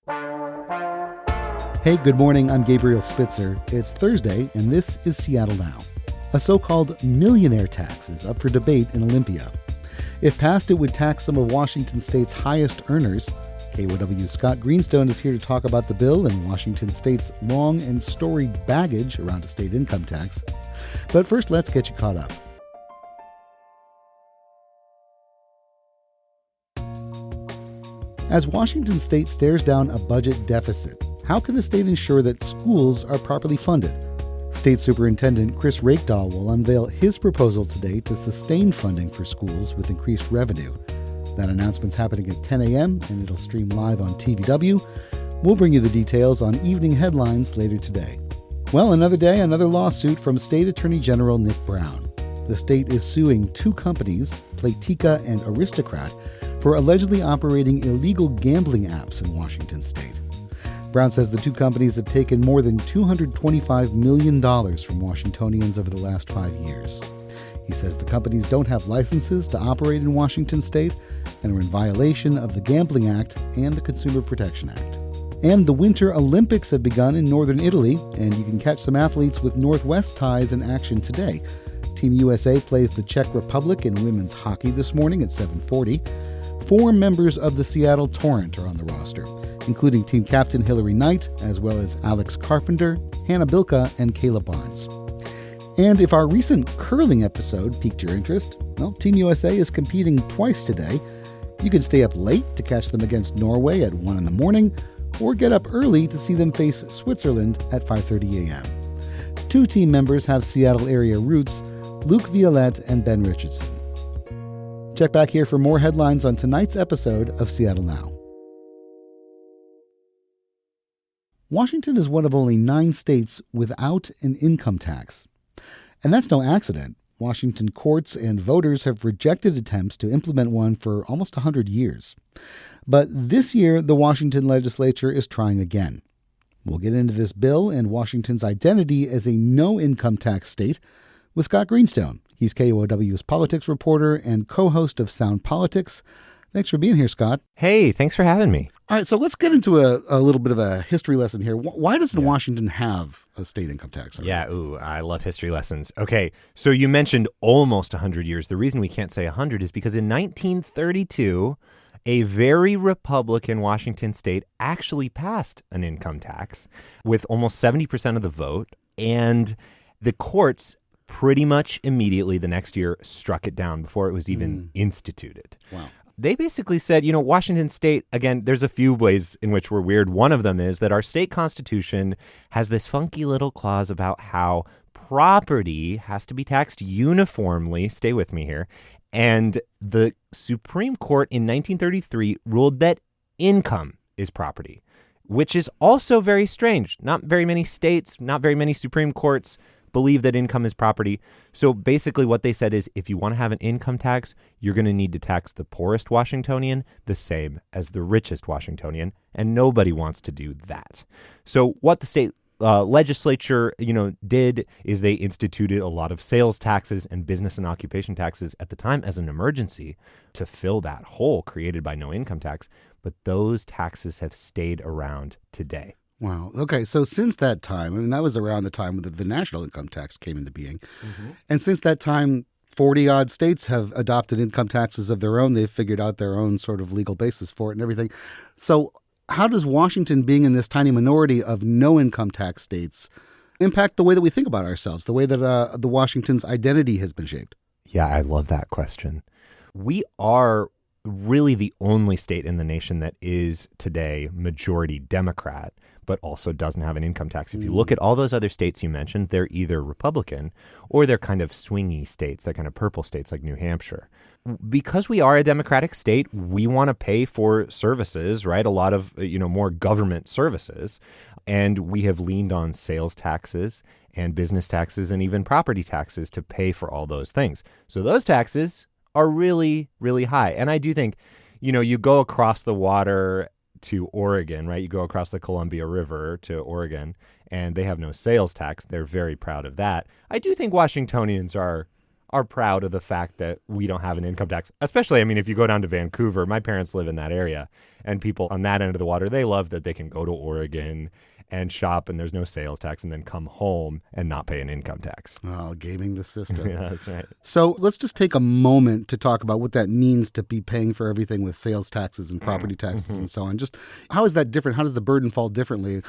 Hey, good morning. I'm Gabriel Spitzer. It's Thursday, and this is Seattle Now. A so-called millionaire tax is up for debate in Olympia. If passed, it would tax some of Washington State's highest earners. KUOW's Scott Greenstone is here to talk about the bill and Washington State's long and storied baggage around a state income tax. But first, let's get you caught up. As Washington State stares down a budget deficit, how can the state ensure that schools are properly funded? State Superintendent Chris Rakedahl will unveil his proposal today to sustain funding for schools with increased revenue. That announcement's happening at 10 a.m. and it'll stream live on TVW. We'll bring you the details on evening headlines later today. Well, another day, another lawsuit from State Attorney General Nick Brown. The state is suing two companies, Playtika and Aristocrat, for allegedly operating illegal gambling apps in Washington State. Brown says the two companies have taken more than $225 million from Washingtonians over the last 5 years. He says the companies don't have licenses to operate in Washington State and are in violation of the Gambling Act and the Consumer Protection Act. And the Winter Olympics have begun in northern Italy, and you can catch some athletes with Northwest ties in action today. Team USA plays the Czech Republic in women's hockey this morning at 7:40. 4 members of the Seattle Torrent are on the roster, including team captain Hillary Knight, as well as Alex Carpenter, Hannah Bilka, and Kayla Barnes. And if our recent curling episode piqued your interest, well, Team USA is competing twice today. You can stay up late to catch them against Norway at 1 in the morning, or get up early to see them face Switzerland at 5:30 a.m. 2 team members have Seattle area roots, Luke Violette and Ben Richardson. Check back here for more headlines on tonight's episode of Seattle Now. Washington is one of only 9 states without an income tax. And that's no accident. Washington courts and voters have rejected attempts to implement one for almost 100 years. But this year, the Washington legislature is trying again. We'll get into this bill and Washington's identity as a no-income tax state with Scott Greenstone. He's KUOW's politics reporter and co-host of Sound Politics. Thanks for being here, Scott. Hey, thanks for having me. All right, so let's get into a little bit of a history lesson here. Why doesn't Washington have a state income tax? Yeah, I love history lessons. Okay, so you mentioned almost 100 years. The reason we can't say 100 is because in 1932, a very Republican Washington state actually passed an income tax with almost 70% of the vote, and the courts pretty much immediately the next year struck it down before it was even instituted. Wow. They basically said, Washington State, again, there's a few ways in which we're weird. One of them is that our state constitution has this funky little clause about how property has to be taxed uniformly. Stay with me here. And the Supreme Court in 1933 ruled that income is property, which is also very strange. Not very many states, not very many Supreme Courts believe that income is property. So basically what they said is if you want to have an income tax, you're going to need to tax the poorest Washingtonian the same as the richest Washingtonian, and nobody wants to do that. So what the state legislature, did is they instituted a lot of sales taxes and business and occupation taxes at the time as an emergency to fill that hole created by no income tax. But those taxes have stayed around today. Wow. Okay. So since that time, that was around the time that the national income tax came into being. Mm-hmm. And since that time, 40-odd states have adopted income taxes of their own. They've figured out their own sort of legal basis for it and everything. So how does Washington being in this tiny minority of no income tax states impact the way that we think about ourselves, the way that the Washington's identity has been shaped? Yeah, I love that question. We are really the only state in the nation that is today majority Democrat, but also doesn't have an income tax. If you look at all those other states you mentioned, they're either Republican or they're kind of swingy states. They're kind of purple states like New Hampshire. Because we are a Democratic state, we want to pay for services, right? A lot of, more government services. And we have leaned on sales taxes and business taxes and even property taxes to pay for all those things. So those taxes are really, really high. And I do think, you go across the water to Oregon, right? You go across the Columbia River to Oregon, and they have no sales tax. They're very proud of that. I do think Washingtonians are proud of the fact that we don't have an income tax, especially, if you go down to Vancouver, my parents live in that area, And people on that end of the water, they love that they can go to Oregon and shop and there's no sales tax and then come home and not pay an income tax. Oh, gaming the system. Yeah, that's right. So let's just take a moment to talk about what that means to be paying for everything with sales taxes and property taxes and so on. Just how is that different? How does the burden fall differently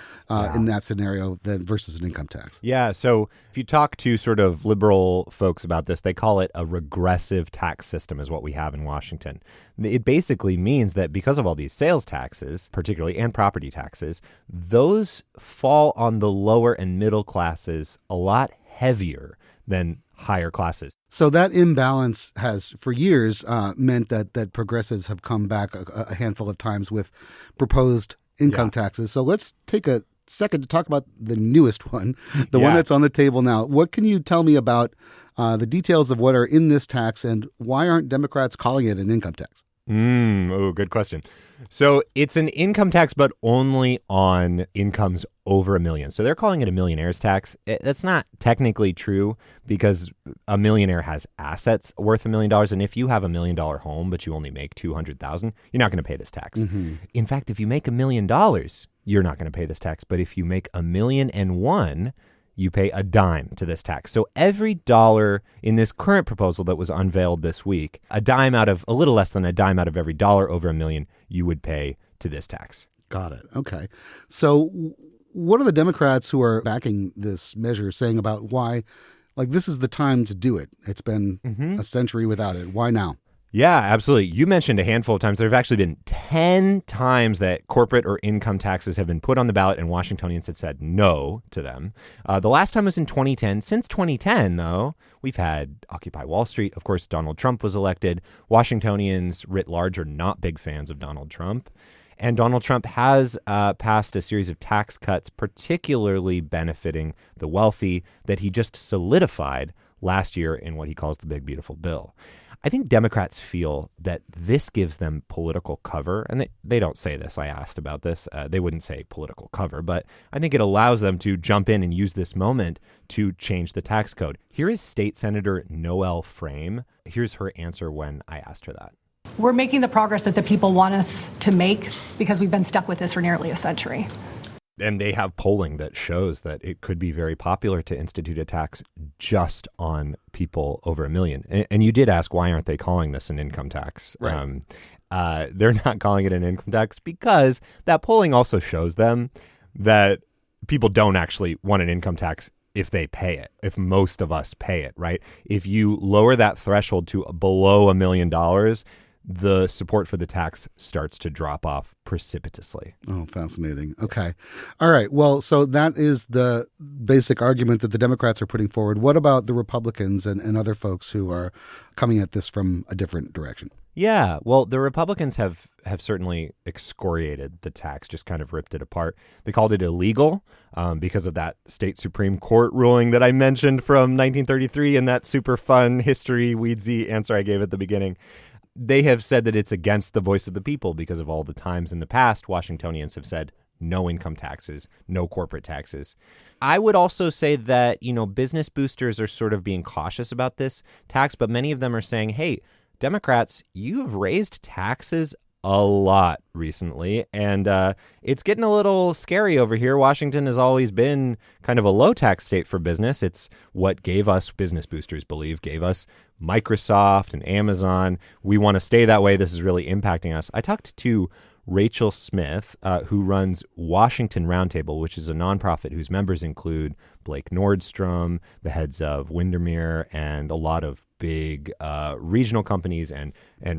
in that scenario than versus an income tax? Yeah, so if you talk to sort of liberal folks about this, they call it a regressive tax system is what we have in Washington. It basically means that because of all these sales taxes, particularly, and property taxes, those fall on the lower and middle classes a lot heavier than higher classes. So that imbalance has, for years, meant that progressives have come back a handful of times with proposed income taxes. So let's take a second to talk about the newest one, the one that's on the table now. What can you tell me about the details of what are in this tax and why aren't Democrats calling it an income tax? Good question. So it's an income tax, but only on incomes over $1 million. So they're calling it a millionaire's tax. That's not technically true because a millionaire has assets worth $1 million. And if you have $1 million home, but you only make $200,000, you're not going to pay this tax. In fact, if you make $1 million, you're not going to pay this tax. But if you make $1,000,001, you pay a dime to this tax. So every dollar in this current proposal that was unveiled this week, a little less than a dime out of every dollar over $1 million, you would pay to this tax. Got it. Okay. So what are the Democrats who are backing this measure saying about why, this is the time to do it? It's been a century without it. Why now? Yeah, absolutely. You mentioned a handful of times. There have actually been 10 times that corporate or income taxes have been put on the ballot and Washingtonians have said no to them. The last time was in 2010. Since 2010, though, we've had Occupy Wall Street. Of course, Donald Trump was elected. Washingtonians writ large are not big fans of Donald Trump. And Donald Trump has passed a series of tax cuts, particularly benefiting the wealthy, that he just solidified last year in what he calls the Big Beautiful Bill. I think Democrats feel that this gives them political cover, and they don't say this. I asked about this. They wouldn't say political cover, but I think it allows them to jump in and use this moment to change the tax code. Here is State Senator Noelle Frame. Here's her answer when I asked her that. We're making the progress that the people want us to make because we've been stuck with this for nearly a century. And they have polling that shows that it could be very popular to institute a tax just on people over $1 million. And you did ask, why aren't they calling this an income tax? Right. They're not calling it an income tax because that polling also shows them that people don't actually want an income tax if they pay it, if most of us pay it, right? If you lower that threshold to below $1 million, the support for the tax starts to drop off precipitously. Oh, fascinating. Okay. All right. Well, so that is the basic argument that the Democrats are putting forward. What about the Republicans and other folks who are coming at this from a different direction? Yeah, well, the Republicans have certainly excoriated the tax, just kind of ripped it apart. They called it illegal because of that state Supreme Court ruling that I mentioned from 1933 and that super fun history weedsy answer I gave at the beginning. They have said that it's against the voice of the people because of all the times in the past Washingtonians have said no income taxes, no corporate taxes. I would also say that, business boosters are sort of being cautious about this tax, but many of them are saying, hey, Democrats, you've raised taxes a lot recently, and it's getting a little scary over here. Washington has always been kind of a low tax state for business. It's what gave us, business boosters believe, gave us Microsoft and Amazon. We want to stay that way. This is really impacting us. I talked to Rachel Smith, who runs Washington Roundtable, which is a nonprofit whose members include Blake Nordstrom, the heads of Windermere, and a lot of big regional companies and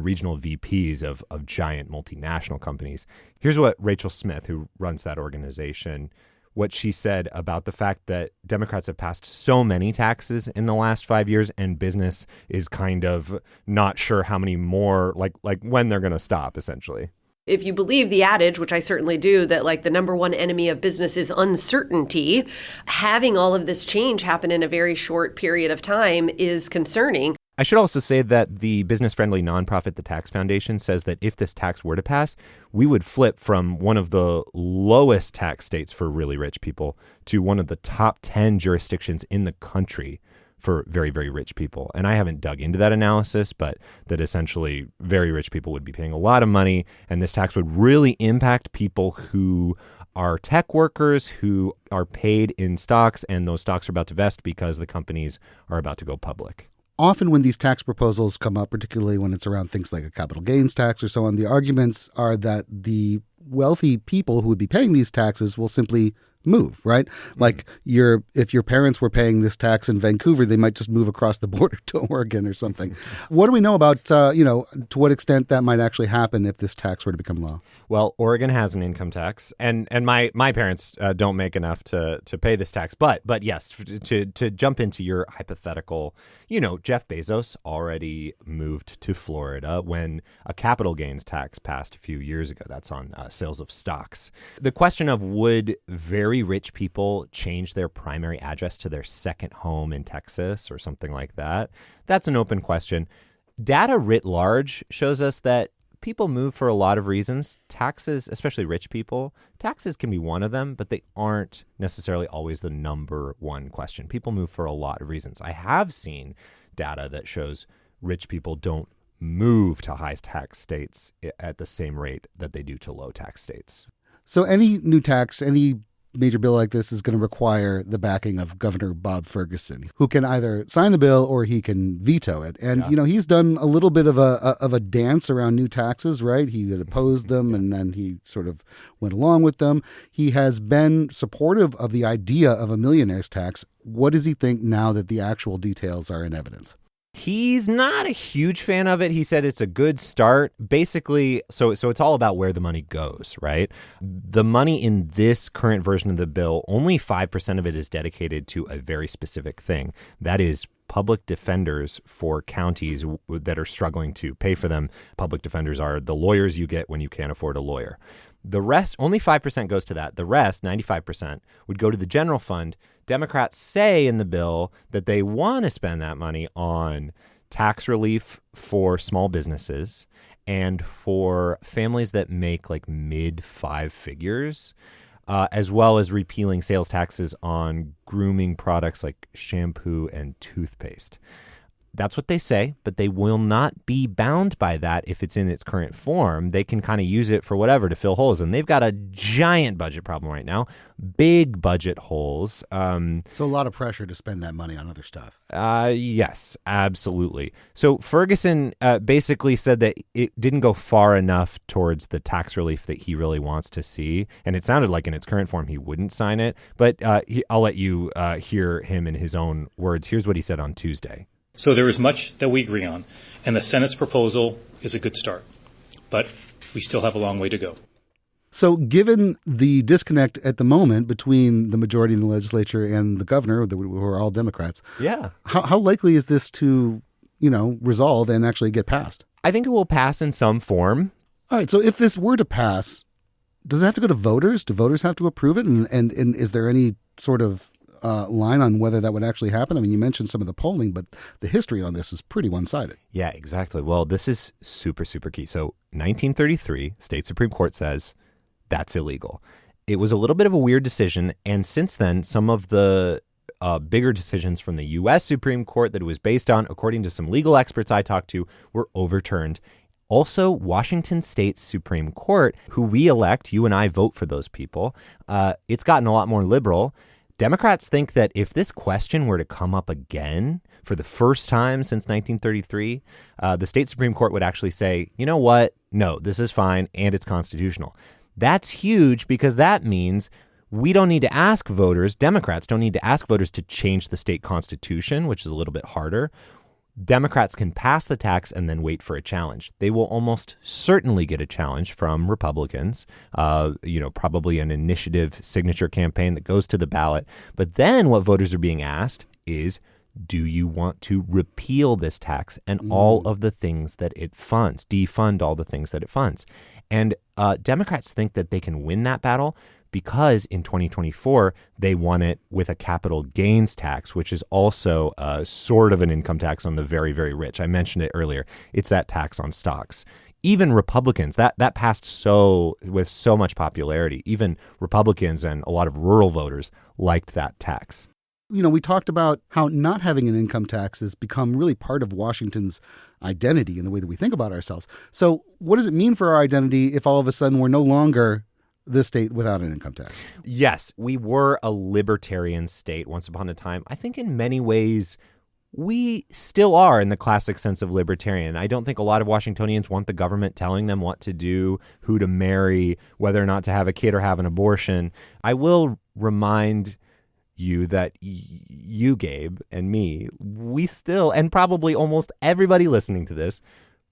regional VPs of giant multinational companies. Here's what Rachel Smith, who runs that organization, what she said about the fact that Democrats have passed so many taxes in the last 5 years and business is kind of not sure how many more, like when they're going to stop, essentially. If you believe the adage, which I certainly do, that the number one enemy of business is uncertainty, having all of this change happen in a very short period of time is concerning. I should also say that the business-friendly nonprofit, the Tax Foundation, says that if this tax were to pass, we would flip from one of the lowest tax states for really rich people to one of the top 10 jurisdictions in the country for very, very rich people. And I haven't dug into that analysis, but that essentially very rich people would be paying a lot of money, and this tax would really impact people who are tech workers who are paid in stocks, and those stocks are about to vest because the companies are about to go public. Often when these tax proposals come up, particularly when it's around things like a capital gains tax or so on, the arguments are that the wealthy people who would be paying these taxes will simply move, right? Like if your parents were paying this tax in Vancouver, they might just move across the border to Oregon or something. What do we know about, to what extent that might actually happen if this tax were to become law? Well, Oregon has an income tax, and my parents don't make enough to pay this tax. But yes, to jump into your hypothetical, Jeff Bezos already moved to Florida when a capital gains tax passed a few years ago. That's on sales of stocks. The question of would very rich people change their primary address to their second home in Texas or something like that, that's an open question. Data writ large shows us that people move for a lot of reasons. Taxes, especially rich people, taxes can be one of them, but they aren't necessarily always the number one question. People move for a lot of reasons. I have seen data that shows rich people don't move to high tax states at the same rate that they do to low tax states. So any new tax, any major bill like this is going to require the backing of Governor Bob Ferguson, who can either sign the bill or he can veto it. And, he's done a little bit of a dance around new taxes, right? He had opposed them and then he sort of went along with them. He has been supportive of the idea of a millionaire's tax. What does he think now that the actual details are in evidence? He's not a huge fan of it. He said it's a good start. Basically, so it's all about where the money goes, right? The money in this current version of the bill, only 5% of it is dedicated to a very specific thing. That is public defenders for counties that are struggling to pay for them. Public defenders are the lawyers you get when you can't afford a lawyer. The rest, only 5% goes to that. The rest, 95%, would go to the general fund. Democrats say in the bill that they want to spend that money on tax relief for small businesses and for families that make like mid five figures, as well as repealing sales taxes on grooming products like shampoo and toothpaste. That's what they say, but they will not be bound by that if it's in its current form. They can kind of use it for whatever to fill holes. And they've got a giant budget problem right now, big budget holes. So a lot of pressure to spend that money on other stuff. Yes, absolutely. So Ferguson basically said that it didn't go far enough towards the tax relief that he really wants to see. And it sounded like in its current form he wouldn't sign it. But I'll let you hear him in his own words. Here's what he said on Tuesday. So there is much that we agree on, and the Senate's proposal is a good start. But we still have a long way to go. So given the disconnect at the moment between the majority in the legislature and the governor, who are all Democrats, how likely is this to, resolve and actually get passed? I think it will pass in some form. All right. So if this were to pass, does it have to go to voters? Do voters have to approve it? And is there any sort of line on whether that would actually happen? I mean, you mentioned some of the polling, but the history on this is pretty one-sided. Yeah, exactly. Well, this is super, super key. So 1933, state Supreme Court says that's illegal. It was a little bit of a weird decision. And since then, some of the bigger decisions from the U.S. Supreme Court that it was based on, according to some legal experts I talked to, were overturned. Also, Washington State's Supreme Court, who we elect, you and I vote for those people, it's gotten a lot more liberal. Democrats think that if this question were to come up again for the first time since 1933, the state Supreme Court would actually say, you know what? No, this is fine and it's constitutional. That's huge because that means we don't need to ask voters, Democrats don't need to ask voters to change the state constitution, which is a little bit harder. Democrats can pass the tax and then wait for a challenge. They will almost certainly get a challenge from Republicans, probably an initiative signature campaign that goes to the ballot. But then what voters are being asked is, do you want to repeal this tax and all of the things that it funds, defund all the things that it funds? And Democrats think that they can win that battle because in 2024, they won it with a capital gains tax, which is also sort of an income tax on the very, very rich. I mentioned it earlier. It's that tax on stocks. Even Republicans, that passed with so much popularity. Even Republicans and a lot of rural voters liked that tax. We talked about how not having an income tax has become really part of Washington's identity in the way that we think about ourselves. So what does it mean for our identity if all of a sudden we're no longer the state without an income tax? Yes, we were a libertarian state once upon a time. I think in many ways we still are in the classic sense of libertarian. I don't think a lot of Washingtonians want the government telling them what to do, who to marry, whether or not to have a kid or have an abortion. I will remind you that you, Gabe, and me, we still, and probably almost everybody listening to this,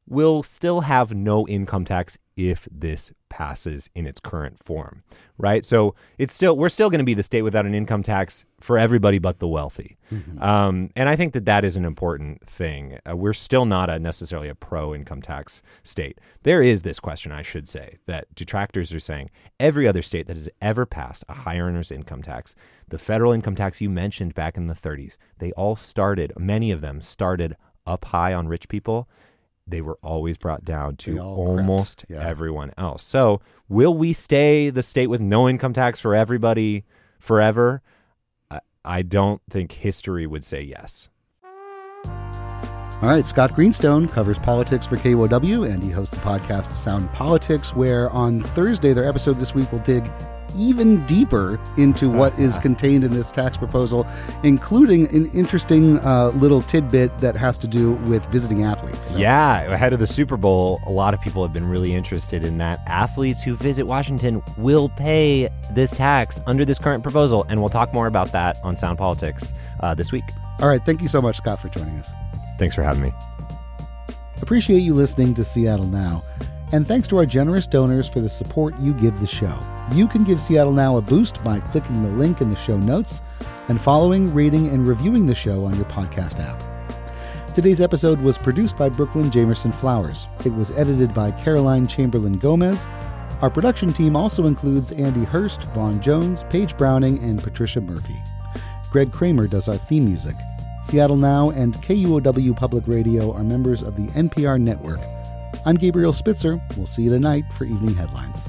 will still have no income tax if this passes in its current form, right? So we're still going to be the state without an income tax for everybody but the wealthy. Mm-hmm. And I think that is an important thing. We're still not necessarily a pro-income tax state. There is this question, I should say, that detractors are saying every other state that has ever passed a high earner's income tax, the federal income tax you mentioned back in the 30s, many of them started up high on rich people. They were always brought down to almost everyone else. So will we stay the state with no income tax for everybody forever? I don't think history would say yes. All right, Scott Greenstone covers politics for KUOW, and he hosts the podcast Sound Politics, where on Thursday, their episode this week will dig even deeper into what is contained in this tax proposal, including an interesting little tidbit that has to do with visiting athletes. So. Yeah, ahead of the Super Bowl, a lot of people have been really interested in that. Athletes who visit Washington will pay this tax under this current proposal, and we'll talk more about that on Sound Politics this week. All right, thank you so much, Scott, for joining us. Thanks for having me. Appreciate you listening to Seattle Now. And thanks to our generous donors for the support you give the show. You can give Seattle Now a boost by clicking the link in the show notes and following, rating, and reviewing the show on your podcast app. Today's episode was produced by Brooklyn Jamerson Flowers. It was edited by Caroline Chamberlain Gomez. Our production team also includes Andy Hurst, Vaughn Jones, Paige Browning, and Patricia Murphy. Greg Kramer does our theme music. Seattle Now and KUOW Public Radio are members of the NPR network. I'm Gabriel Spitzer. We'll see you tonight for Evening Headlines.